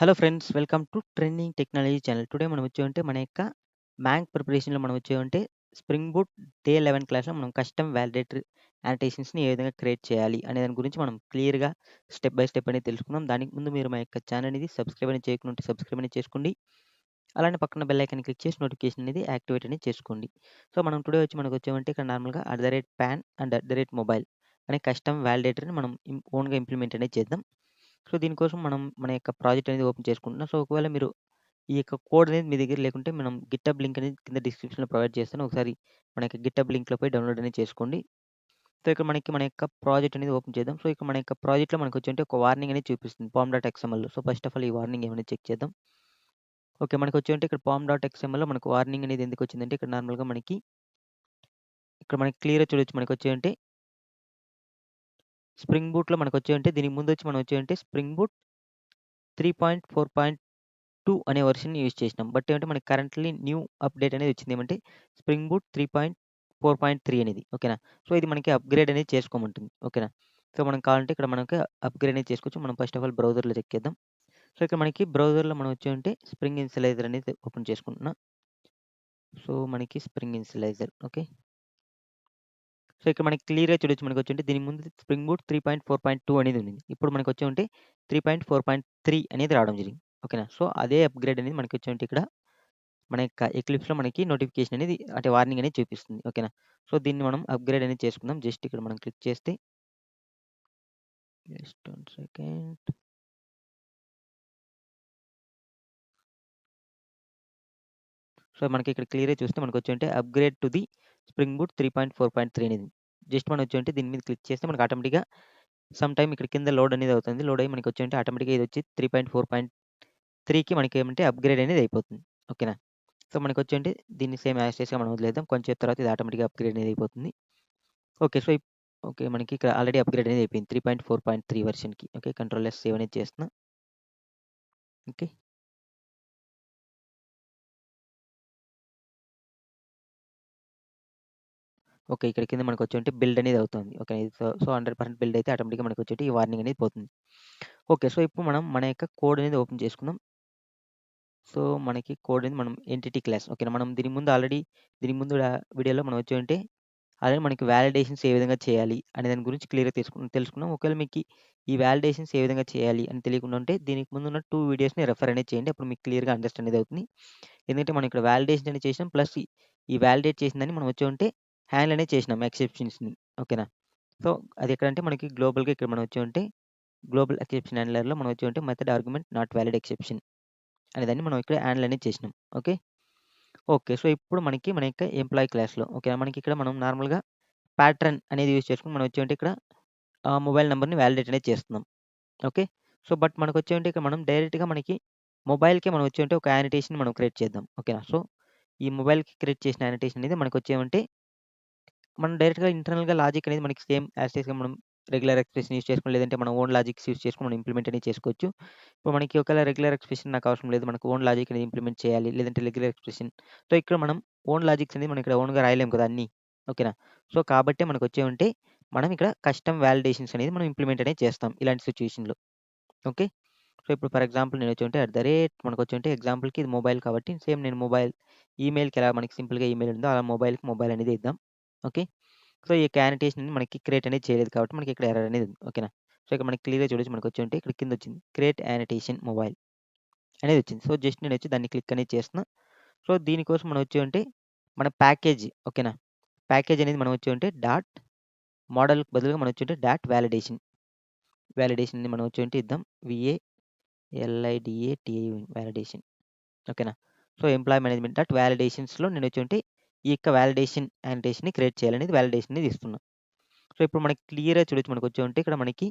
Hello friends, welcome to trending technology channel. Today మనం వచ్చామంటే మన యొక్క మ్యాంక్ ప్రిపరేషన్‌లో మనం వచ్చామంటే స్ప్రింగ్ బూట్ డే 11 క్లాస్‌లో మనం కస్టమ్ వాలిడేటర్ యానోటేషన్స్‌ని ఏ విధంగా క్రియేట్ చేయాలి అనే దాని గురించి మనం క్లియర్‌గా స్టెప్ బై స్టెప్ అనేది తెలుసుకుందాం. దానికి ముందు మీరు మా యొక్క ఛానల్ అనేది సబ్స్క్రైబ్ అనేది చేయకుంటే సబ్స్క్రైబ్ అనేది చేసుకోండి. అలానే పక్కన బెల్ ఐకాన్ క్లిక్ చేసి నోటిఫికేషన్ అనేది యాక్టివేట్ అనేది చేసుకోండి. సో, మనం టుడే మనకు వచ్చామంటే ఇక్కడ నార్మల్‌గా @PAN అండ్ @Mobile అనే కస్టమ్ వాలిడేటర్‌ని మనం ఓన్‌గా ఇంప్లిమెంట్ అనేది చేద్దాం. సో, దీనికోసం మనం మన యొక్క ప్రాజెక్ట్ అనేది ఓపెన్ చేసుకుంటున్నాం. సో, ఒకవేళ మీరు ఈ యొక్క కోడ్ అనేది మీ దగ్గర లేకుంటే మనం గిటబ్ లింక్ అనేది కింద డిస్క్రిప్షన్‌లో ప్రొవైడ్ చేస్తాను. ఒకసారి మన యొక్క గిటబ్ లింక్‌లో పోయి డౌన్‌లోడ్ అనేది చేసుకోండి. సో, ఇక్కడ మనకి మన యొక్క ప్రాజెక్ట్ అనేది ఓపెన్ చేద్దాం. సో, ఇక్కడ మన యొక్క ప్రాజెక్ట్‌లో మనకొచ్చేంటి ఒక వార్నింగ్ అనేది చూపిస్తుంది pom.xmlలో. సో, ఫస్ట్ ఆఫ్ ఆల్ ఈ వార్నింగ్ ఏమనేది చెక్ చేద్దాం. ఓకే. మనకొచ్చేంటి ఇక్కడ pom.xmlలో మనకు వార్నింగ్ అనేది ఎందుకొచ్చిందంటే ఇక్కడ నార్మల్‌గా మనకి ఇక్కడ మనకి క్లియర్‌గా చూడొచ్చు మనకొచ్చేంటి స్ప్రింగ్ బూట్‌లో మనకొచ్చేంటి దీనికి ముందొచ్చి మనం వచ్చేంటి స్ప్రింగ్ బూట్ 3.4.2 అనే వెర్షన్‌ని యూజ్ చేసినాం. బట్ ఏమంటే మనకి కరెంట్‌లీ న్యూ అప్‌డేట్ అనేది వచ్చింది. ఏమంటే స్ప్రింగ్ బూట్ 3.4.3 అనేది. ఓకేనా. సో, ఇది మనకి అప్‌గ్రేడ్ అనేది చేసుకోమంటుంది. ఓకేనా. సో, మనం కావాలంటే ఇక్కడ మనకి అప్‌గ్రేడ్ అనేది చేసుకోవచ్చు. మనం ఫస్ట్ ఆఫ్ ఆల్ బ్రౌజర్‌లో చెక్ చేద్దాం. సో, ఇక్కడ మనకి బ్రౌజర్‌లో మనం వచ్చేమంటే స్ప్రింగ్ ఇనిషియలైజర్ అనేది ఓపెన్ చేసుకుంటున్నా. సో, మనకి స్ప్రింగ్ ఇనిషియలైజర్ ఓకే. సో, ఇక్కడ మనకి క్లియర్‌గా చూడొచ్చు మనకొచ్చేంటి దీనికి ముందు స్ప్రింగ్ బూట్ 3.4.2 అనేది ఉండింది. ఇప్పుడు మనకొచ్చేమంటే 3.4.3 అనేది రావడం జరిగింది. ఓకేనా. సో, అదే అప్‌గ్రేడ్ అనేది మనకొచ్చేంటి ఇక్కడ మన యొక్క ఎక్లిప్స్‌లో మనకి నోటిఫికేషన్ అనేది అంటే వార్నింగ్ అనేది చూపిస్తుంది. ఓకేనా. సో, దీన్ని మనం అప్‌గ్రేడ్ అనేది చేసుకుందాం. జస్ట్ ఇక్కడ మనం క్లిక్ చేస్తే జస్ట్ 1 సెకండ్. సో, మనకి ఇక్కడ క్లియర్‌గా చూస్తే మనకొచ్చేంటి upgrade to the spring boot 3.4.3 అనేది. జస్ట్ మనం వచ్చేంటి దీని మీద క్లిక్ చేస్తే మనకు ఆటోమేటిక్‌గా సమ్ టైమ్ ఇక్కడ కింద లోడ్ అనేది అవుతుంది. లోడ్ అయ్యి మనకొచ్చేంటి ఆటోమేటిక్‌గా ఇదొచ్చి 3.4.3కి మనకేమంటే అప్‌గ్రేడ్ అనేది అయిపోతుంది. ఓకేనా. సో, మనకొచ్చేంటి దీన్ని సేమ్ యాజ్ టీజ్‌గా మనం వదిలేద్దాం. కొంచెం సేపు తర్వాత ఇది ఆటోమేటిక్‌గా అప్‌గ్రేడ్ అనేది అయిపోతుంది. ఓకే. So, okay. మనకి ఇక్కడ ఆల్రెడీ అప్‌గ్రేడ్ అనేది అయిపోయింది. 3.4.3 వెర్షన్‌కి. ఓకే. కంట్రోల్ ఎస్ సేవ్ అనేది చేస్తున్నా. ఓకే. ఓకే. ఇక్కడ కింద మనకొచ్చేంటి బిల్డ్ అనేది అవుతుంది. ఓకే. సో, 100% బిల్డ్ అయితే ఆటోమేటిక్‌గా మనకొచ్చేటి ఈ వార్నింగ్ అనేది పోతుంది. ఓకే. సో, ఇప్పుడు మనం మన యొక్క కోడ్ అనేది ఓపెన్ చేసుకుందాం. సో, మనకి కోడ్ అనేది మనం ఎంటిటీ క్లాస్ ఓకేనా. మనం దీని ముందు వీడియోలో మనం వచ్చేంటి ఆల్రెడీ మనకి వాలిడేషన్స్ ఏ విధంగా చేయాలి అనే దాని గురించి క్లియర్‌గా తెలుసుకున్నాం. ఒకవేళ మీకు ఈ వాలిడేషన్స్ ఏ విధంగా చేయాలి అని తెలియకుండా ఉంటే దీనికి ముందున్న 2 వీడియోస్‌ని రెఫర్ అనేది చేయండి. అప్పుడు మీకు క్లియర్‌గా అండర్‌స్టాండ్ అనేది అవుతుంది. ఎందుకంటే మనం ఇక్కడ వాలిడేషన్ అనేది చేసినాం. ప్లస్ ఈ వాలిడేట్ చేసిందాన్ని మనం వచ్చేమంటే హ్యాండిల్ అనేది చేసినాం ఎక్సెప్షన్స్‌ని. ఓకేనా. సో, అది ఎక్కడంటే మనకి గ్లోబల్‌గా ఇక్కడ మనం వచ్చామంటే గ్లోబల్ ఎక్సెప్షన్ హ్యాండ్లర్‌లో మనం వచ్చామంటే method argument not valid exception అనేదాన్ని మనం ఇక్కడ హ్యాండిల్ అనేది చేసినాం. ఓకే. ఓకే. సో, ఇప్పుడు మనకి మన యొక్క ఎంప్లాయీ క్లాస్‌లో ఓకేనా. మనకి ఇక్కడ మనం నార్మల్‌గా ప్యాట్రన్ అనేది యూజ్ చేసుకొని మనం వచ్చేమంటే ఇక్కడ మొబైల్ నంబర్‌ని వాలిడేట్ అనేది చేస్తున్నాం. ఓకే. సో, బట్ మనకొచ్చేమంటే ఇక్కడ మనం డైరెక్ట్‌గా మనకి మొబైల్‌కే మనం వచ్చేమంటే ఒక యానిటేషన్ మనం క్రియేట్ చేద్దాం. ఓకేనా. సో, ఈ మొబైల్‌కి క్రియేట్ చేసిన యానిటేషన్ అనేది మనకొచ్చేమంటే మనం డైరెక్ట్‌గా ఇంటర్నల్‌గా లాజిక్ అనేది మనకి సేమ్ యాజ్ టీజ్‌గా మనం రెగ్యులర్ ఎక్స్‌ప్రెషన్ యూజ్ చేసుకొని లేదంటే మన ఓన్ లాజిక్స్ యూజ్ చేసుకొని మనం ఇంప్లిమెంట్ అనేది చేసుకోవచ్చు. ఇప్పుడు మనకి ఒకవేళ రెగ్యులర్ ఎక్స్‌ప్రెషన్ నాకు అవసరం లేదు. మనకు ఓన్ లాజిక్ అనేది ఇంప్లిమెంట్ చేయాలి. లేదంటే రెగ్యులర్ ఎక్స్‌ప్రెషన్. సో, ఇక్కడ మనం ఓన్ లాజిక్స్ అనేది మనం ఇక్కడ ఓన్‌గా రాయలేము కదా అన్నీ. ఓకేనా. సో, కాబట్టి మనకొచ్చేమంటే మనం ఇక్కడ కస్టమ్ వాలిడేషన్స్ అనేది మనం ఇంప్లిమెంట్ అనేది చేస్తాం ఇలాంటి సిట్యుయేషన్‌లో. ఓకే. సో, ఇప్పుడు ఫర్ ఎగ్జాంపుల్ నేనొచ్చేమంటే మనకొచ్చేమంటే ఎగ్జాంపుల్‌కి ఇది మొబైల్ కాబట్టి సేమ్ నేను ఈమెయిల్‌కి ఎలా మనకి సింపుల్‌గా ఈమెయిల్ ఉందో అలా మొబైల్‌కి మొబైల్ అనేది ఇద్దాం. ఓకే. సో, ఈ యొక్క యానిటేషన్ మనకి క్రియేట్ అనేది చేయలేదు కాబట్టి మనకి ఇక్కడ ఎర్రర్ అనేది ఉంది. ఓకేనా. సో, ఇక్కడ మనకి క్లియర్‌గా చూడొచ్చు మనకొచ్చేమంటే ఇక్కడ కిందొచ్చింది. క్రియేట్ యానిటేషన్ మొబైల్ అనేది వచ్చింది. సో, జస్ట్ నేనొచ్చి దాన్ని క్లిక్ అనేది చేస్తున్నా. సో, దీనికోసం మనం వచ్చేమంటే మన ప్యాకేజ్ ఓకేనా. ప్యాకేజ్ అనేది మనం వచ్చేమంటే మోడల్‌కి బదులుగా మనం వచ్చేంటే వాలిడేషన్‌ని మనం వచ్చేంటి ఇద్దాం. వాలిడేషన్ ఓకేనా. సో, ఎంప్లాయీ మేనేజ్మెంట్ వాలిడేషన్స్‌లో నేనొచ్చేంటి ఈ యొక్క యానిటేషన్‌ని క్రియేట్ చేయాలనేది వాలిడేషన్ అనేది ఇస్తున్నా. సో, ఇప్పుడు మనకి క్లియర్‌గా చూడొచ్చు మనకొచ్చేమంటే ఇక్కడ మనకి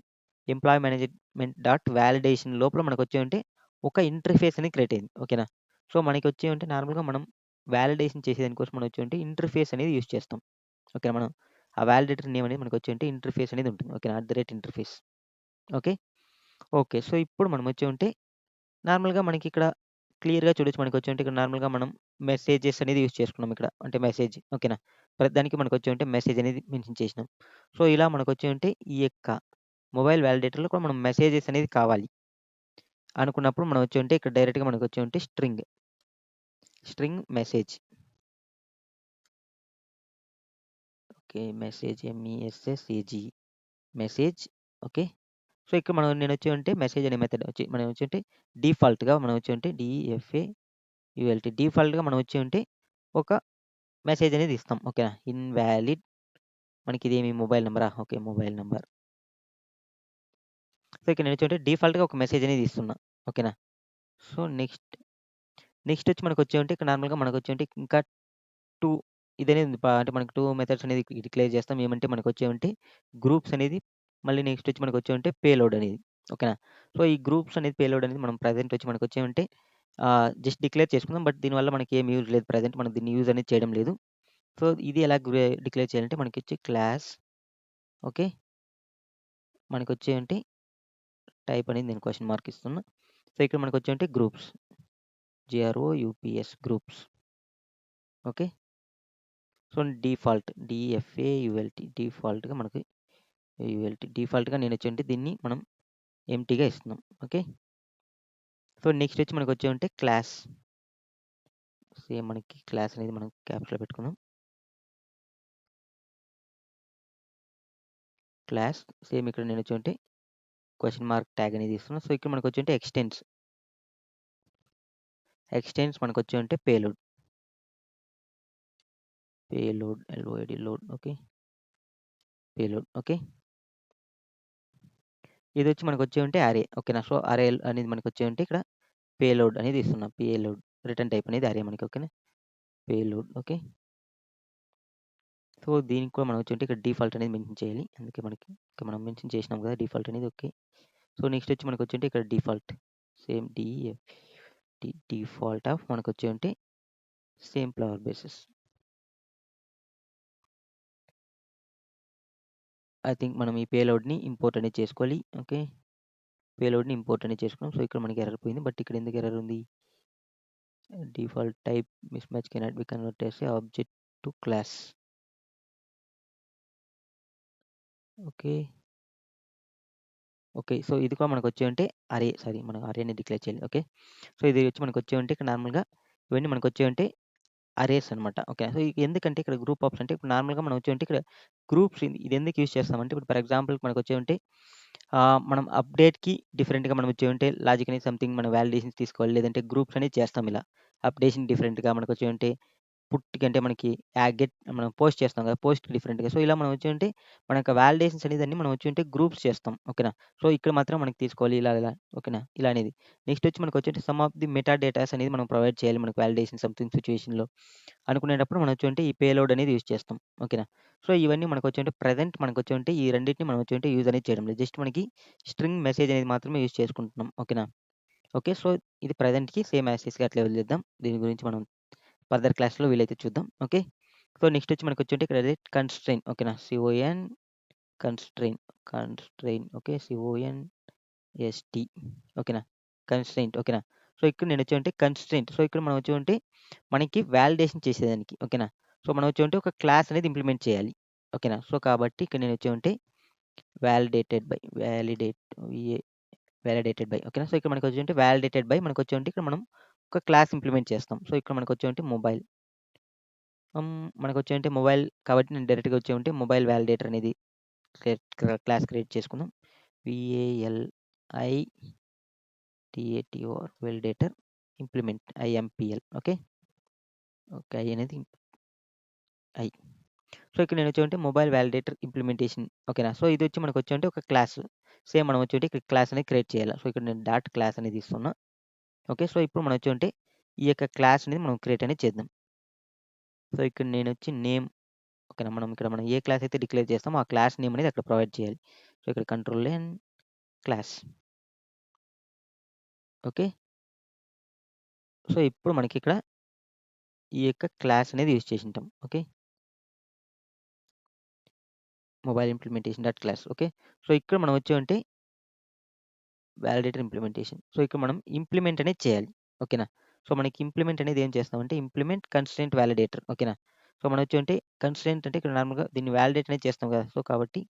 ఎంప్లాయీ మేనేజ్మెంట్ వాలిడేషన్ లోపల మనకొచ్చేమంటే ఒక ఇంటర్ఫేస్ అనేది క్రియేట్ అయింది. ఓకేనా. సో, మనకొచ్చేమంటే నార్మల్‌గా మనం వాలిడేషన్ చేసేదానికోసం మనం వచ్చేమంటే ఇంటర్ఫేస్ అనేది యూజ్ చేస్తాం. ఓకేనా. మనం ఆ వాలిడేటర్ నేమ్ అనేది మనకొచ్చేంటే ఇంటర్ఫేస్ అనేది ఉంటుంది. ఓకేనా. @Interface okay. ఓకే. సో, ఇప్పుడు మనం వచ్చేమంటే నార్మల్‌గా మనకిక్కడ క్లియర్‌గా చూడొచ్చు మనకొచ్చేంటే ఇక్కడ నార్మల్‌గా మనం మెసేజెస్ అనేది యూజ్ చేసుకున్నాం ఇక్కడ. అంటే మెసేజ్ ఓకేనా. ప్రతిదానికి మనకొచ్చేమంటే మెసేజ్ అనేది మెన్షన్ చేసినాం. సో, ఇలా మనకొచ్చేమంటే ఈ యొక్క మొబైల్ వాలిడేటర్‌లో కూడా మనం మెసేజెస్ అనేది కావాలి. అనుకున్నప్పుడు మనం వచ్చి ఉంటే ఇక్కడ డైరెక్ట్‌గా మనకు వచ్చి ఉంటే string message. Okay. Message MESSAG message. Okay. So, ఇక్కడ నేనొచ్చి ఉంటే మెసేజ్ అనే మెథడ్ వచ్చి మనం వచ్చి ఉంటే డిఫాల్ట్‌గా మనం వచ్చి ఉంటే డిఫాల్ట్‌గా మనం వచ్చి ఉంటే ఒక మెసేజ్ అనేది ఇస్తాం. ఓకేనా? ఇన్‌వాలిడ్ మనకిదేమి మొబైల్ నంబరా? ఓకే. Mobile number. సో, ఇక్కడ నేనొచ్చి ఉంటే డిఫాల్ట్‌గా ఒక మెసేజ్ అనేది ఇస్తున్నా. ఓకేనా? సో, నెక్స్ట్ వచ్చి మనకొచ్చి ఉంటే ఇక్కడ నార్మల్‌గా మనకొచ్చి ఉంటే ఇంకా 2 ఇదనేది ఉంది. అంటే మనకు 2 మెథడ్స్ అనేది డిక్లేర్ చేస్తాం. ఏమంటే మనకొచ్చే ఉంటే గ్రూప్స్ అనేది మళ్ళీ నెక్స్ట్ వచ్చి మనకొచ్చే ఉంటే పేలోడ్ అనేది. ఓకేనా? సో, ఈ గ్రూప్స్ అనేది పేలోడ్ అనేది మనం ప్రెజెంట్ వచ్చి మనకొచ్చే ఉంటే జస్ట్ డిక్లేర్ చేసుకుందాం. బట్ దీనివల్ల మనకి ఏమి యూజ్ లేదు. ప్రెజెంట్ మనం దీన్ని యూజ్ అనేది చేయడం లేదు. సో, ఇది ఎలా డిక్లేర్ చేయాలంటే మనకొచ్చి క్లాస్. ఓకే. మనకొచ్చే ఏంటి టైప్ అనేది నేను క్వెషన్ మార్క్ ఇస్తున్నా. సో, ఇక్కడ మనకొచ్చే ఉంటే గ్రూప్స్. గ్రూప్స్. ఓకే. సో, డిఫాల్ట్‌గా మనకి డిఫాల్ట్‌గా నేనొచ్చేంటి దీన్ని మనం ఎంప్టీగా ఇస్తున్నాం. ఓకే. సో, నెక్స్ట్ వచ్చి మనకొచ్చే ఉంటే క్లాస్. సేమ్ మనకి క్లాస్ అనేది మనం క్యాప్స్‌లో పెట్టుకుందాం. క్లాస్ సేమ్ ఇక్కడ నేనొచ్చి ఉంటే క్వెషన్ మార్క్ ట్యాగ్ అనేది ఇస్తున్నా. సో, ఇక్కడ మనకొచ్చి ఉంటే ఎక్స్టెండ్స్ మనకొచ్చి ఉంటే payload. LOAD load. Okay. Payload. Okay. ఇదొచ్చి మనకొచ్చే ఉంటే అరే. ఓకేనా? సో, అరే అనేది మనకొచ్చే ఉంటే ఇక్కడ పేలోడ్ అనేది ఇస్తున్నాం. రిటర్న్ టైప్ అనేది అరే మనకి. ఓకేనా? పేలోడ్. ఓకే. సో, దీనికి కూడా మనం వచ్చి ఉంటే ఇక్కడ డిఫాల్ట్ అనేది మెన్షన్ చేయాలి. అందుకే మనకి ఇక్కడ మనం మెన్షన్ చేసినాం కదా! డిఫాల్ట్ అనేది. ఓకే. సో, నెక్స్ట్ వచ్చి మనకొచ్చి ఉంటే ఇక్కడ డిఫాల్ట్. సేమ్ డిఫాల్ట్ ఆఫ్ మనకొచ్చి ఉంటే same flower basis. I think మనం ఈ పేలోడ్‌ని ఇంపోర్ట్ అనేది చేసుకోవాలి. ఓకే. పేలోడ్‌ని ఇంపోర్ట్ అనేది చేసుకున్నాం. సో, ఇక్కడ మనకి ఎర్రర్ పోయింది. బట్ ఇక్కడ ఎందుకు ఎర్రర్ ఉంది? Default type mismatch cannot be convert as a object to class. Okay. Okay. So, ఇది కూడా మనకొచ్చి ఉంటే మనం అరేని డిక్లేర్ చేయాలి. ఓకే. సో, ఇది వచ్చి మనకొచ్చి ఉంటే ఇక్కడ నార్మల్‌గా ఇవన్నీ మనకొచ్చి ఉంటే అరేస్ అనమాట. ఓకే. సో, ఎందుకంటే ఇక్కడ గ్రూప్ ఆప్స్ అంటే ఇప్పుడు నార్మల్‌గా మనం వచ్చి ఉంటే ఇక్కడ గ్రూప్స్ ఇది ఎందుకు యూజ్ చేస్తామంటే ఇప్పుడు ఫర్ ఎగ్జాంపుల్ మనకొచ్చి ఉంటే మనం అప్డేట్‌కి డిఫరెంట్‌గా మనం వచ్చి ఉంటే లాజిక్ అనేది సంథింగ్ మనం వాలిడేషన్స్ తీసుకోవాలి. లేదంటే గ్రూప్స్ అనేది చేస్తాం ఇలా. అప్డేషన్ డిఫరెంట్‌గా మనకొచ్చి ఉంటే పుట్‌కి అంటే మనకి మనం పోస్ట్ చేస్తాం కదా! పోస్ట్‌కి డిఫరెంట్‌గా. సో, ఇలా మనం వచ్చి ఉంటే మన యొక్క వాలిడేషన్స్ అనేదన్నీ మనం వచ్చి ఉంటే గ్రూప్స్ చేస్తాం. ఓకేనా? సో, ఇక్కడ మాత్రం మనకి తీసుకోవాలి ఇలా. ఓకేనా? ఇలా అనేది. నెక్స్ట్ వచ్చి మనకొచ్చేసి some of the meta datas అనేది మనం ప్రొవైడ్ చేయాలి. మనకు వాలిడేషన్ సంథింగ్ సిట్యుయేషన్‌లో అనుకునేటప్పుడు మనం వచ్చి ఉంటే ఈ పేలోడ్ అనేది యూజ్ చేస్తాం. ఓకేనా? సో, ఇవన్నీ మనకొచ్చి ఉంటే ప్రెజెంట్ మనకొచ్చి ఉంటే ఈ రెండిటిని మనం వచ్చి ఉంటే యూజ్ అనేది చేయడం లేదు. జస్ట్ మనకి స్ట్రింగ్ మెసేజ్ అనేది మాత్రమే యూజ్ చేసుకుంటున్నాం. ఓకేనా? ఓకే. సో, ఇది ప్రెజెంట్‌కి సేమ్ యాస్ టీజ్‌గా అట్లే వదిలేద్దాం. దీని గురించి మనం ఫర్దర్ క్లాస్‌లో వీలైతే చూద్దాం. ఓకే. సో, నెక్స్ట్ వచ్చి మనకొచ్చి ఇక్కడ కన్‌స్ట్రైన్. ఓకేనా? Constraint, okay. ఓకేనా? కన్‌స్ట్రైంట్. ఓకేనా? సో, ఇక్కడ నేనొచ్చి ఉంటే కన్‌స్ట్రైంట్. సో, ఇక్కడ మనం వచ్చి ఉంటే మనకి వాలిడేషన్ చేసేదానికి. ఓకేనా? సో, మనం వచ్చి ఉంటే ఒక క్లాస్ అనేది ఇంప్లిమెంట్ చేయాలి. ఓకేనా? సో, కాబట్టి ఇక్కడ నేనొచ్చి ఉంటే validated by validate VA validated by. ఓకేనా? సో, ఇక్కడ మనకొచ్చి ఉంటే వాలిడేటెడ్ బై మనకొచ్చి ఉంటే ఇక్కడ మనం ఒక క్లాస్ ఇంప్లిమెంట్ చేస్తాం. సో, ఇక్కడ మనకొచ్చి ఉంటే మొబైల్. మనకొచ్చి ఉంటే మొబైల్ కాబట్టి నేను డైరెక్ట్‌గా వచ్చి ఉంటే మొబైల్ వాలిడేటర్ అనేది క్లాస్ క్రియేట్ చేసుకుందాం. Validator validator implement IMPL. Okay. Okay. I అనేది ఐ. సో, ఇక్కడ నేను వచ్చి ఉంటే మొబైల్ వాలిడేటర్ ఇంప్లిమెంటేషన్. ఓకేనా? సో, ఇది వచ్చి మనకు వచ్చి ఉంటే ఒక క్లాస్. సేమ్ మనం వచ్చి ఉంటే ఇక్కడ క్లాస్ అనేది క్రియేట్ చేయాలి. సో, ఇక్కడ నేను డాట్ క్లాస్ అనేది ఇస్తున్నా. ఓకే. సో, ఇప్పుడు మనం వచ్చి ఉంటే ఈ యొక్క క్లాస్ అనేది మనం క్రియేట్ అనేది చేద్దాం. సో, ఇక్కడ నేనొచ్చి నేమ్. ఓకేనా? మనం ఏ క్లాస్ అయితే డిక్లేర్ చేస్తామో ఆ క్లాస్ నేమ్ అనేది అక్కడ ప్రొవైడ్ చేయాలి. సో, ఇక్కడ control N class. Okay. So, ఇప్పుడు మనకిక్కడ ఈ యొక్క క్లాస్ అనేది యూజ్ చేసుంటాం. Okay. Mobile implementation dot class. Okay. So, ఇక్కడ మనం వచ్చి ఉంటే వాలిడేటర్ ఇంప్లిమెంటేషన్. సో, ఇక్కడ మనం ఇంప్లిమెంట్ అనేది చేయాలి. ఓకేనా? సో, మనకి ఇంప్లిమెంట్ అనేది ఏం చేస్తామంటే ఇంప్లిమెంట్ కన్‌స్ట్రెయింట్ వాలిడేటర్. ఓకేనా? సో, మనం వచ్చి ఉంటే కన్‌స్ట్రెయింట్ అంటే ఇక్కడ నార్మల్‌గా దీన్ని వాలిడేట్ అనేది చేస్తాం కదా! సో, కాబట్టి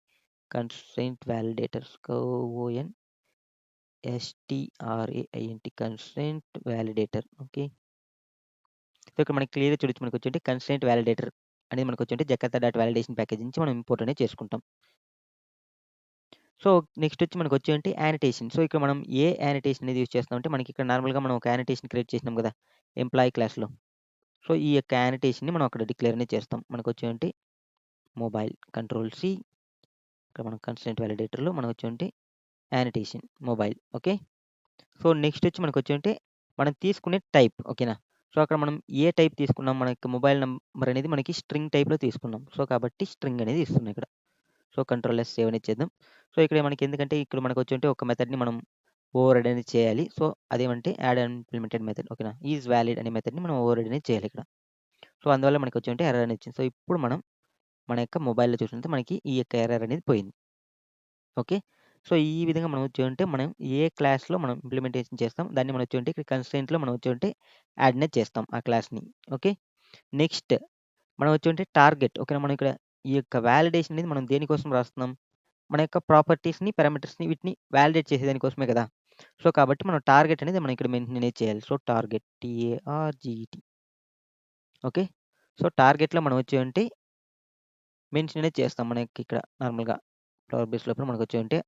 constraint validators STRAINT constraint validator. Okay. So ఇక్కడ మనకి క్లియర్‌గా చూడొచ్చు మనకొచ్చేంటి కన్స్ట్రెయింట్ వాలిడేటర్ అనేది మనకొచ్చేంటి జకార్తా డాట్ వాలిడేషన్ ప్యాకేజ్ నుంచి మనం ఇంపోర్ట్ అనేది చేసుకుంటాం. సో నెక్స్ట్ వచ్చి మనకొచ్చేంటి యానిటేషన్. సో ఇక్కడ మనం ఏ యానిటేషన్ అనేది యూజ్ చేస్తామంటే మనకి ఇక్కడ నార్మల్‌గా మనం ఒక యానిటేషన్ క్రియేట్ చేసినాం గదా! ఎంప్లాయీ క్లాస్‌లో. సో ఈ యొక్క యానిటేషన్‌ని మనం అక్కడ డిక్లేర్ అనేది చేస్తాం. మనకొచ్చేంటి మొబైల్ కంట్రోల్-సి ఇక్కడ మనం కన్స్ట్రెయింట్ వాలిడేటర్‌లో మనకొచ్చేంటి annotation mobile. Okay. So next వచ్చి మనకొచ్చేంటి మనం తీసుకునే టైప్. ఓకేనా. సో అక్కడ మనం ఏ టైప్ తీసుకున్నాం మనకి మొబైల్ నంబర్ అనేది మనకి స్ట్రింగ్ టైప్‌లో తీసుకున్నాం. సో కాబట్టి స్ట్రింగ్ అనేది ఇస్తున్నా ఇక్కడ. సో కంట్రోల్-ఎస్ సేవ్ అనేది చేద్దాం. సో ఇక్కడ మనకి ఎందుకంటే ఇక్కడ మనకొచ్చేంటి ఒక మెథడ్‌ని మనం ఓవర్‌రైడ్ అనేది చేయాలి. సో అదేమంటే యాడ్ ఇంప్లిమెంటెడ్ మెథడ్. ఓకేనా. ఈజ్ వాలిడ్ అనే మెథడ్‌ని మనం ఓవర్‌రైడ్ అనేది చేయాలి ఇక్కడ. సో అందువల్ల మనకొచ్చేంటి ఎర్రర్ అనేది వచ్చింది. సో ఇప్పుడు మనం మన యొక్క మొబైల్‌లో చూసినట్లయితే మనకి ఈ యొక్క ఎర్రర్ అనేది పోయింది. ఓకే. సో ఈ విధంగా మనం వచ్చేంటి మనం ఏ క్లాస్‌లో మనం ఇంప్లిమెంటేషన్ చేస్తాం దాన్ని మనం వచ్చేంటి ఇక్కడ కన్స్ట్రెయింట్‌లో మనం వచ్చేంటి యాడ్ అనేది చేస్తాం ఆ క్లాస్‌ని. ఓకే. నెక్స్ట్ మనం వచ్చేంటి టార్గెట్. ఓకేనా. మనం ఇక్కడ ఈ యొక్క వాలిడేషన్ అనేది మనం దేనికోసం రాస్తున్నాం? మన యొక్క ప్రాపర్టీస్‌ని, పారామీటర్స్‌ని వీటిని వాలిడేట్ చేసేదాని కోసమే కదా! సో కాబట్టి మనం టార్గెట్ అనేది మనం ఇక్కడ మెన్షన్ అనేది చేయాలి. So target TARGET. Okay. So టార్గెట్‌లో మనం వచ్చేంటి మెన్షన్ అనేది చేస్తాం. మనకి ఇక్కడ నార్మల్‌గా ఫ్లవర్ బేస్ లోపల మనకొచ్చేంటి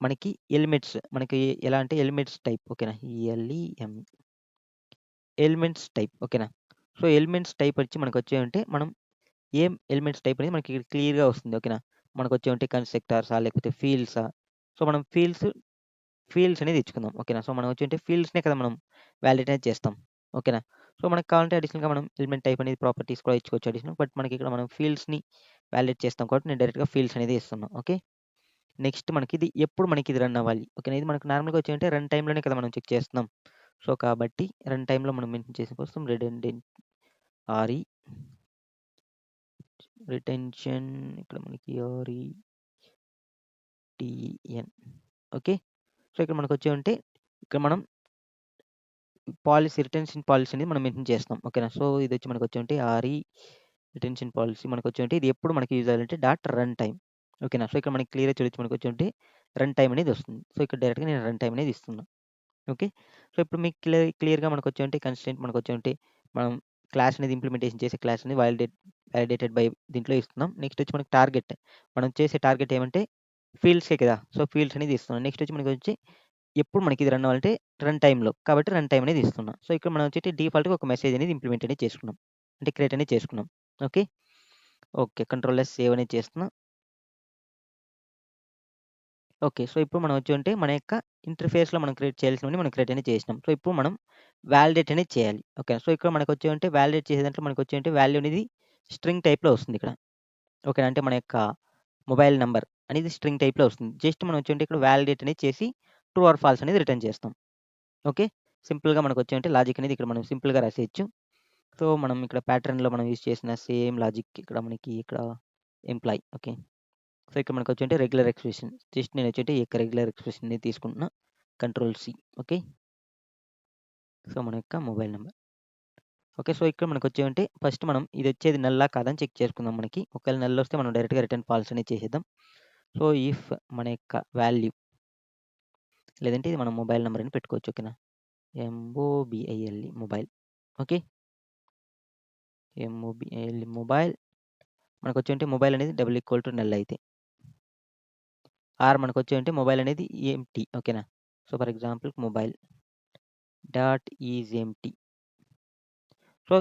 మనకి ఎలిమెంట్స్ మనకి ఎలా అంటే ఎలిమెంట్స్ టైప్. ఓకేనా. ELEM elements type. ఓకేనా. సో ఎలిమెంట్స్ టైప్ వచ్చి మనకొచ్చేంటి మనం ఏం ఎలిమెంట్స్ టైప్ అనేది మనకి ఇక్కడ క్లియర్‌గా వస్తుంది. ఓకేనా. మనకొచ్చేంటి కన్‌స్ట్రక్టర్సా లేకపోతే ఫీల్డ్సా. సో మనం ఫీల్డ్స్ అనేది ఇచ్చుకుందాం. ఓకేనా. సో మనం వచ్చేంటి ఫీల్డ్స్‌నే కదా మనం వాలిడేట్ అనేది చేస్తాం. ఓకేనా. సో మనకు కావాలంటే అడిషనల్‌గా మనం ఎలిమెంట్ టైప్ అనేది ప్రాపర్టీస్ కూడా ఇచ్చుకోవచ్చు అడిషనల్. బట్ మనకి ఇక్కడ మనం ఫీల్డ్స్‌ని వాలిడేట్ చేస్తాం కాబట్టి నేను డైరెక్ట్‌గా ఫీల్డ్స్ అనేది ఇస్తున్నా. ఓకే. నెక్స్ట్ మనకిది ఎప్పుడు మనకిది రన్ అవ్వాలి. ఓకేనా. ఇది మనకు నార్మల్‌గా వచ్చేంటి రన్ టైమ్‌లోనే కదా మనం చెక్ చేస్తున్నాం. సో కాబట్టి రన్ టైమ్‌లో మనం మెన్షన్ చేసిన కోసం రిడెండెంట్ RE రిటెన్షన్ ఇక్కడ మనకి RETN. ఓకే. సో ఇక్కడ మనకొచ్చేంటి ఇక్కడ మనం రిటెన్షన్ పాలిసీ అనేది మనం మెన్షన్ చేస్తాం. ఓకేనా. సో ఇదొచ్చి మనకొచ్చేంటి RE రిటెన్షన్ పాలిసీ మనకొచ్చేంటి ఇది ఎప్పుడు మనకి యూజ్ అవ్వాలంటే రన్ టైమ్. ఓకేనా. సో ఇక్కడ మనకి క్లియర్‌గా చూడొచ్చు మనకొచ్చేంటి రన్ టైమ్ అనేది వస్తుంది. సో ఇక్కడ డైరెక్ట్‌గా నేను రన్ టైమ్ అనేది ఇస్తున్నా. ఓకే. సో ఇప్పుడు మీకు క్లియర్‌గా మనకొచ్చేంటి కన్‌స్ట్రెయింట్ మనకొచ్చేంటి మనం క్లాస్ అనేది ఇంప్లిమెంటేషన్ చేసే క్లాస్ అనేది వాలిడేటెడ్ బై దీంట్లో ఇస్తున్నాం. నెక్స్ట్ వచ్చి మనకి టార్గెట్. మనం చేసే టార్గెట్ ఏమంటే ఫీల్డ్సే కదా! సో ఫీల్డ్స్ అనేది ఇస్తున్నాం. నెక్స్ట్ వచ్చి మనకొచ్చి ఎప్పుడు మనకి ఇది రన్ అవ్వాలంటే రన్ టైమ్‌లో. కాబట్టి రన్ టైమ్ అనేది ఇస్తున్నా. సో ఇక్కడ మనం వచ్చేటి డిఫాల్ట్‌గా ఒక మెసేజ్ అనేది ఇంప్లిమెంట్ అనేది చేసుకున్నాం. అంటే క్రియేట్ అనేది చేసుకున్నాం. ఓకే. ఓకే. కంట్రోల్-ఎస్ సేవ్ అనేది చేస్తున్నా. ఓకే. సో ఇప్పుడు మనం వచ్చేంటి మన యొక్క ఇంటర్‌ఫేస్‌లో మనం క్రియేట్ చేయాల్సినవన్నీ మనం క్రియేట్ అనేది చేసినాం. సో ఇప్పుడు మనం వాలిడేట్ అనేది చేయాలి. ఓకే. సో ఇక్కడ మనకొచ్చేంటి వాలిడేట్ చేసే దాంట్లో మనకొచ్చేంటి వాల్యూ అనేది స్ట్రింగ్ టైప్‌లో వస్తుంది ఇక్కడ. ఓకేనా. అంటే మన యొక్క మొబైల్ నంబర్ అనేది స్ట్రింగ్ టైప్‌లో వస్తుంది. జస్ట్ మనం వచ్చేంటి ఇక్కడ వాలిడేట్ అనేది చేసి ట్రూ ఆర్ ఫాల్స్ అనేది రిటర్న్ చేస్తాం. ఓకే. సింపుల్‌గా మనకొచ్చేంటి లాజిక్ అనేది ఇక్కడ మనం సింపుల్‌గా రాసేయొచ్చు. సో మనం ఇక్కడ ప్యాటర్న్‌లో మనం యూజ్ చేసిన సేమ్ లాజిక్ ఇక్కడ మనకి ఇక్కడ ఎంప్లాయీ. ఓకే. సో ఇక్కడ మనకొచ్చేంటి రెగ్యులర్ ఎక్స్‌ప్రెషన్. జస్ట్ నేనొచ్చేంటి ఈ యొక్క రెగ్యులర్ ఎక్స్‌ప్రెషన్‌ని తీసుకుంటున్నా. కంట్రోల్-సి. ఓకే. సో మన యొక్క మొబైల్ నంబర్. ఓకే. సో ఇక్కడ మనకొచ్చేంటి ఫస్ట్ మనం ఇదొచ్చేది నల్లా కాదా అని చెక్ చేసుకుందాం మనకి. ఒకవేళ నల్ వస్తే మనం డైరెక్ట్‌గా రిటర్న్ ఫాల్స్ అనేది చేసేద్దాం. సో ఇఫ్ మన యొక్క వాల్యూ లేదంటే ఇది మన మొబైల్ నంబర్ అని పెట్టుకోవచ్చు. ఓకేనా. MOBILE mobile. Okay. MOBILE mobile మనకొచ్చేంటి మొబైల్ అనేది నల్ అయితే. ఆర్ మనకొచ్చేంటి మొబైల్ అనేది ఎంప్టీ. ఓకేనా. So for example mobile dot is empty. So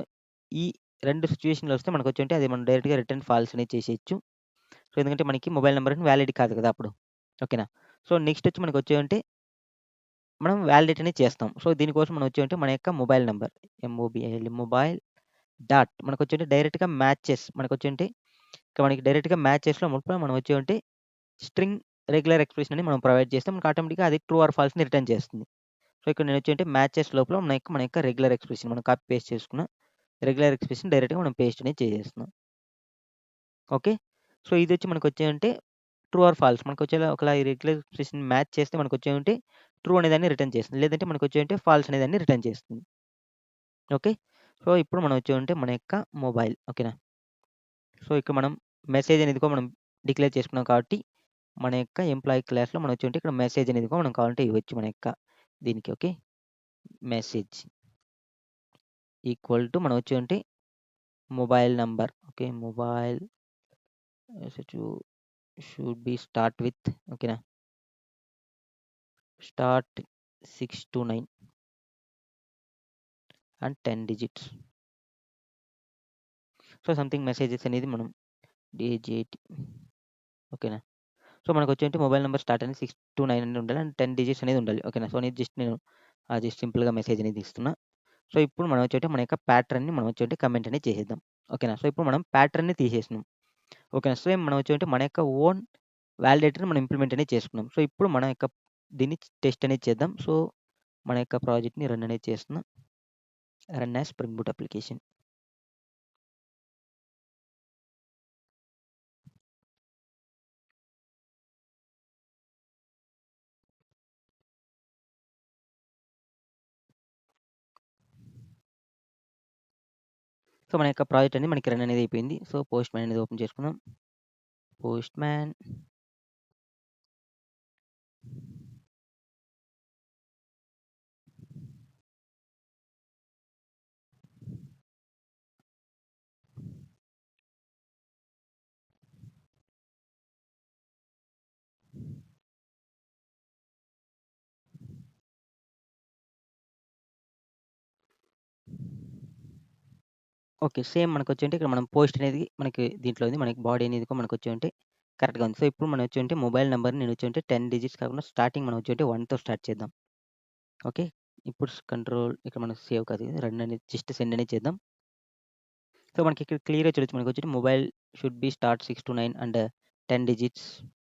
ఈ 2 సిట్యుయేషన్‌లో వస్తే మనకొచ్చేంటి అది మనం డైరెక్ట్‌గా రిటర్న్ ఫాల్స్ అనేది చేసేయొచ్చు. సో ఎందుకంటే మనకి మొబైల్ నంబర్ అనేది వాలిడ్ కాదు కదా అప్పుడు. ఓకేనా. సో నెక్స్ట్ వచ్చి మనకొచ్చేంటి మనం వాలిడేట్ అనేది చేస్తాం. సో దీనికోసం మనం వచ్చేంటి మన యొక్క mobile number MOBILE mobile dot మనకొచ్చేంటి డైరెక్ట్‌గా మ్యాచెస్ మనకొచ్చేంటి ఇక్కడ మనకి డైరెక్ట్‌గా మ్యాచెస్‌లో మనం వచ్చేంటి స్ట్రింగ్ రెగ్యులర్ ఎక్స్‌ప్రెషన్ అని మనం ప్రొవైడ్ చేస్తే మనకు ఆటోమేటిక్‌గా అది ట్రూ ఆర్ ఫాల్స్‌ని రిటర్న్ చేస్తుంది. సో ఇక్కడ నేనొచ్చేంటి మ్యాచెస్ లోపల మన యొక్క రెగ్యులర్ ఎక్స్‌ప్రెషన్ మనం కాపీ పేస్ట్ చేసుకున్న రెగ్యులర్ ఎక్స్‌ప్రెషన్ డైరెక్ట్‌గా మనం పేస్ట్ అనేది చేసేస్తున్నాం. ఓకే. సో ఇదొచ్చి మనకొచ్చేంటి ట్రూ ఆర్ ఫాల్స్ ఒకవేళ ఈ రెగ్యులర్ ఎక్స్‌ప్రెషన్ మ్యాచ్ చేస్తే మనకొచ్చేంటి ట్రూ అనేదాన్ని రిటర్న్ చేస్తుంది. లేదంటే మనకొచ్చేంటి ఫాల్స్ అనేదాన్ని రిటర్న్ చేస్తుంది. ఓకే. సో ఇప్పుడు మనం వచ్చేంటి మన యొక్క మొబైల్. ఓకేనా. సో ఇక్కడ మనం మెసేజ్ అనేది కూడా మనం డిక్లేర్ చేసుకున్నాం కాబట్టి మన యొక్క ఎంప్లాయీ క్లాస్‌లో మనం వచ్చి ఇక్కడ మెసేజ్ అనేది కూడా మనం కావాలంటే ఇవ్వచ్చు మన యొక్క దీనికి. ఓకే. మెసేజ్ ఈక్వల్ టు మనం వచ్చి mobile number. Okay. Mobile should be start with ఓకేనా. Start 629 and 10 digits. So something messages అనేది మనం డిజిట్ ఓకేనా. సో మనకొచ్చేంటి మొబైల్ నంబర్ స్టార్ట్ అనేది 629 అని ఉండాలి అండ్ 10 డిజిట్స్ అనేది ఉండాలి. ఓకేనా. సో అనేది నేను జస్ట్ సింపుల్‌గా మెసేజ్ అనేది ఇస్తున్నా. సో ఇప్పుడు మనం వచ్చేటి మన యొక్క ప్యాటర్న్‌ని మనం వచ్చేటి కమెంట్ అనేది చేసేద్దాం. ఓకేనా. సో ఇప్పుడు మనం ప్యాటర్న్‌ని తీసేసినాం. ఓకేనా. సేమ్ మనం వచ్చేటి మన యొక్క ఓన్ వాలిడేటర్‌ని మనం ఇంప్లిమెంట్ అనేది చేసుకున్నాం. సో ఇప్పుడు మన యొక్క దీన్ని టెస్ట్ అనేది చేద్దాం. సో మన యొక్క ప్రాజెక్ట్‌ని రన్ అనేది చేస్తున్నా. Run as spring boot application. So మన యొక్క ప్రాజెక్ట్ అనేది మనకి రన్ అనేది అయిపోయింది. సో పోస్ట్ మ్యాన్ అనేది ఓపెన్ చేసుకుందాం. Postman okay. సేమ్ మనకొచ్చేంటి ఇక్కడ మనం పోస్ట్ అనేది మనకి దీంట్లో ఉంది. మనకి బాడీ అనేది కూడా మనకొచ్చేంటి కరెక్ట్‌గా ఉంది. సో ఇప్పుడు మనం వచ్చేంటి మొబైల్ నంబర్‌ని నేను వచ్చేంటి 10 డిజిట్స్ కాకుండా స్టార్టింగ్ మనం వచ్చేంటి 1తో స్టార్ట్ చేద్దాం. ఓకే. ఇప్పుడు కంట్రోల్ ఇక్కడ మనం సేవ్ కాదు ఇది రన్ అనేది జస్ట్ సెండ్ అనేది చేద్దాం. సో మనకి ఇక్కడ క్లియర్‌గా చూడొచ్చు మనకొచ్చేటి mobile should be start 629 and 10 digits.